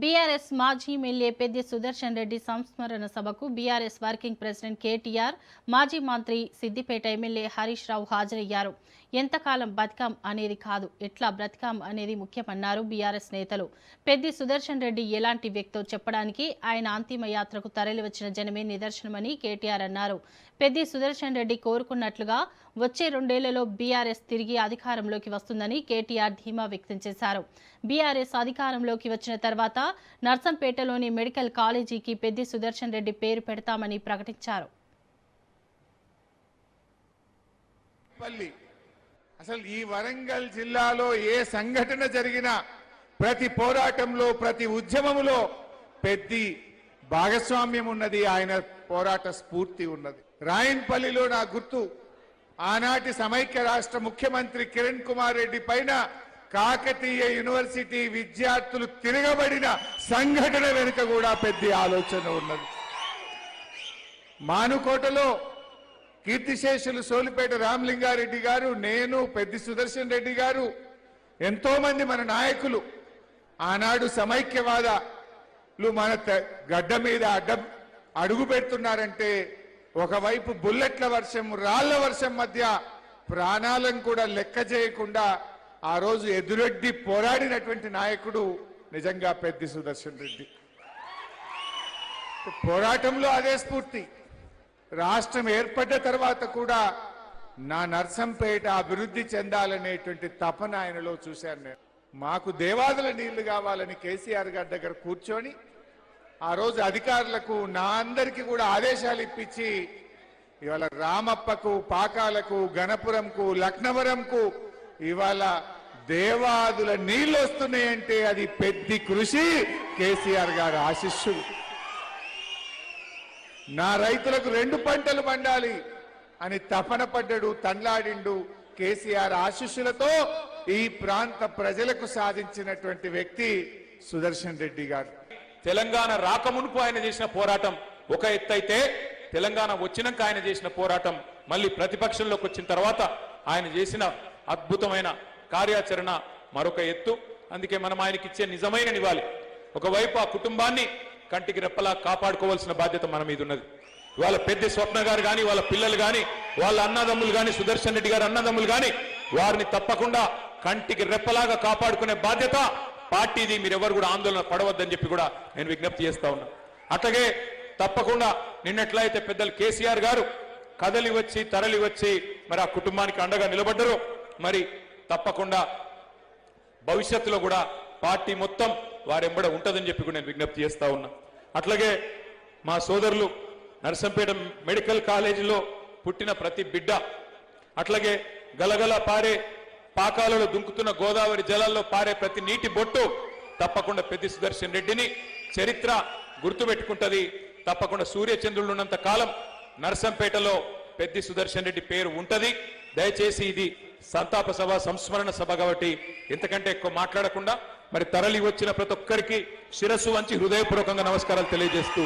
BRS మాజీ MLA Peddi Sudarshan Reddy సంస్మరణ సభకు బీఆర్ఎస్ వర్కింగ్ ప్రెసిడెంట్ కేటీఆర్, మాజీ మంత్రి సిద్దిపేట ఎమ్మెల్యే హరీష్ రావు హాజరయ్యారు. ఎంతకాలం బతికాం అనేది కాదు, ఎట్లా బ్రతికాం అనేది ముఖ్యమన్నారు బీఆర్ఎస్ నేతలు. పెద్ది సుదర్శన్ రెడ్డి ఎలాంటి వ్యక్తో చెప్పడానికి ఆయన అంతిమ యాత్రకు తరలివచ్చిన జనమే నిదర్శనమని కేటీఆర్ అన్నారు. పెద్ది సుదర్శన్ రెడ్డి కోరుకున్నట్లుగా వచ్చే 2 ఏళ్లలో బీఆర్ఎస్ తిరిగి అధికారంలోకి వస్తుందని కేటీఆర్ ధీమా వ్యక్తం చేశారు. బీఆర్ఎస్ అధికారంలోకి వచ్చిన తర్వాత నర్సంపేటలోని మెడికల్ కాలేజీకి పెద్ది సుదర్శన్ రెడ్డి పేరు పెడతామని ప్రకటించారు. అసలు ఈ వరంగల్ జిల్లాలో ఏ సంఘటన జరిగినా ప్రతి పోరాటంలో ప్రతి ఉద్యమంలో పెద్ది భాగస్వామ్యం ఉన్నది, ఆయన పోరాట స్ఫూర్తి ఉన్నది. రాయన్పల్లిలో నా గుర్తు, ఆనాటి సమైక్య రాష్ట్ర ముఖ్యమంత్రి కిరణ్ కుమార్ రెడ్డి పైన కాకతీయ యూనివర్సిటీ విద్యార్థులు తిరగబడిన సంఘటన వెనుక కూడా పెద్ద ఆలోచన ఉన్నది. మానుకోటలో కీర్తిశేషులు సోలిపేట రామలింగారెడ్డి గారు, నేను, పెద్ది సుదర్శన్ రెడ్డి గారు, ఎంతో మంది మన నాయకులు ఆనాడు సమైక్యవాదులు మన గడ్డ మీద అడుగు పెడుతున్నారంటే ఒకవైపు బుల్లెట్ల వర్షం, రాళ్ల వర్షం మధ్య ప్రాణాలను కూడా లెక్క చేయకుండా ఆ రోజు ఎదురొడ్డి పోరాడినటువంటి నాయకుడు నిజంగా పెద్ది సుదర్శన్ రెడ్డి. పోరాటంలో అదే స్ఫూర్తి. రాష్ట్రం ఏర్పడ్డ తర్వాత కూడా నా నర్సంపేట అభివృద్ధి చెందాలనేటువంటి తపన ఆయనలో చూశాను నేను. మాకు దేవాదుల నీళ్లు కావాలని కేసీఆర్ గారి దగ్గర కూర్చొని ఆ రోజు అధికారులకు నా అందరికీ కూడా ఆదేశాలు ఇప్పించి ఇవాళ రామప్పకు, పాకాలకు, గణపురంకు, లక్నవరంకు ఇవాళ దేవాదుల నీళ్లు వస్తున్నాయంటే అది పెద్ద కృషి, కేసీఆర్ గారి ఆశీస్సులు. నా రైతులకు 2 పంటలు పండాలి అని తపన పడ్డాడు, తండ్లాడిండు. కేసీఆర్ ఆశీస్సులతో ఈ ప్రాంత ప్రజలకు సాధించినటువంటి వ్యక్తి సుదర్శన్ రెడ్డి గారు. తెలంగాణ రాకమునుపు ఆయన చేసిన పోరాటం ఒక ఎత్తు అయితే, తెలంగాణ వచ్చినాక ఆయన చేసిన పోరాటం మళ్ళీ ప్రతిపక్షంలోకి వచ్చిన తర్వాత ఆయన చేసిన అద్భుతమైన కార్యాచరణ మరొక ఎత్తు. అందుకే మనం ఆయనకి ఇచ్చే నిజమైన నివాళి. ఒకవైపు ఆ కుటుంబాన్ని కంటికి రెప్పలా కాపాడుకోవాల్సిన బాధ్యత మన మీద ఉన్నది. వాళ్ళ పెద్ద స్వప్న గారు కానీ, వాళ్ళ పిల్లలు కానీ, వాళ్ళ అన్నదమ్ములు కానీ, సుదర్శన్ రెడ్డి గారు అన్నదమ్ములు కానీ, వారిని తప్పకుండా కంటికి రెప్పలాగా కాపాడుకునే బాధ్యత పార్టీది. మీరెవరు కూడా ఆందోళన పడవద్దని చెప్పి కూడా నేను విజ్ఞప్తి చేస్తా ఉన్నా. అట్లాగే తప్పకుండా నిన్నట్లయితే పెద్దలు కేసీఆర్ గారు కదలి వచ్చి తరలి వచ్చి మరి ఆ కుటుంబానికి అండగా నిలబడ్డరు. మరి తప్పకుండా భవిష్యత్తులో కూడా పార్టీ మొత్తం వారెంబడ ఉంటుందని చెప్పి కూడా నేను విజ్ఞప్తి చేస్తా ఉన్నా. అట్లాగే మా సోదరులు నర్సంపేట మెడికల్ కాలేజీలో పుట్టిన ప్రతి బిడ్డ, అట్లాగే గలగల పారే పాకాలలో దుంకుతున్న గోదావరి జలాల్లో పారే ప్రతి నీటి బొట్టు తప్పకుండా పెద్ది సుదర్శన్ రెడ్డిని చరిత్ర గుర్తుపెట్టుకుంటది. తప్పకుండా సూర్యచంద్రులు ఉన్నంత కాలం నర్సంపేటలో పెద్ది సుదర్శన్ రెడ్డి పేరు ఉంటది. దయచేసి ఇది సంతాప సభ, సంస్మరణ సభ కాబట్టి ఎంతకంటే ఎక్కువ మాట్లాడకుండా మరి తరలి వచ్చిన ప్రతి ఒక్కరికి శిరస్సు వంచి హృదయపూర్వకంగా నమస్కారాలు తెలియజేస్తూ